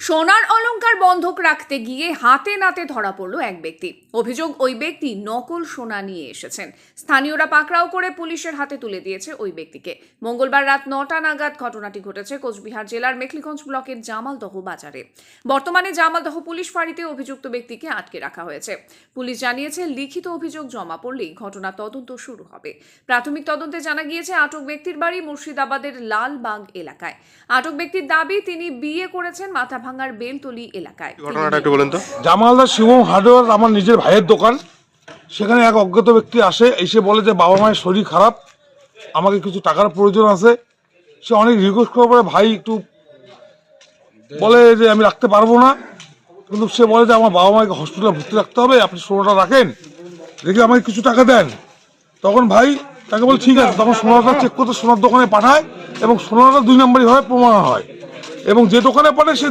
সোনার অলংকার বন্ধক রাখতে গিয়ে হাতে নাতে ধরা পড়ল এক ব্যক্তি। অভিযোগ, ওই ব্যক্তি নকল সোনা নিয়ে এসেছেন। স্থানীয়রা পাকড়াও করে পুলিশের হাতে তুলে দিয়েছে ওই ব্যক্তিকে। মঙ্গলবার রাত 9টা নাগাদ ঘটনাটি ঘটেছে কোচবিহার জেলার মেখলিগঞ্জ ব্লকের জামালদহ বাজারে। বর্তমানে জামালদহ পুলিশ ফাঁড়িতে অভিযুক্ত ব্যক্তিকে আটকে রাখা হয়েছে। পুলিশ জানিয়েছে, লিখিত অভিযোগ জমা পড়লেই ঘটনা তদন্ত শুরু হবে। প্রাথমিক তদন্তে জানা গিয়েছে, আটক ব্যক্তির বাড়ি মুর্শিদাবাদের লালবাগ এলাকায়। আটক ব্যক্তির দাবি, তিনি বিয়ে করেছেন মাথাভাঙার বেলতলি এলাকায়। ঘটনাটা একটু বলেন তো। জামালদা শিবম হার্ডওয়্যার আমার নিজের ভাইয়ের দোকান। সেখানে এক অজ্ঞাত ব্যক্তি আসে, এসে বলে যে বাবা মায়ের শরীর খারাপ, আমাকে কিছু টাকার প্রয়োজন আছে। সে অনেক রিকোয়েস্ট করার পরে ভাই একটু বলে যে আমি রাখতে পারবো না, কিন্তু সে বলে যে আমার বাবা মাকে হসপিটালে ভর্তি রাখতে হবে, আপনি সোনাটা রাখেন, রেখে আমাকে কিছু টাকা দেন। তখন ভাই তাকে বলে ঠিক আছে। তখন সোনাটা চেক করতে সোনার দোকানে পাঠায় এবং সোনাটা 2 নম্বরই হয় প্রমাণ হয়, এবং যে দোকানে পাঠায় সে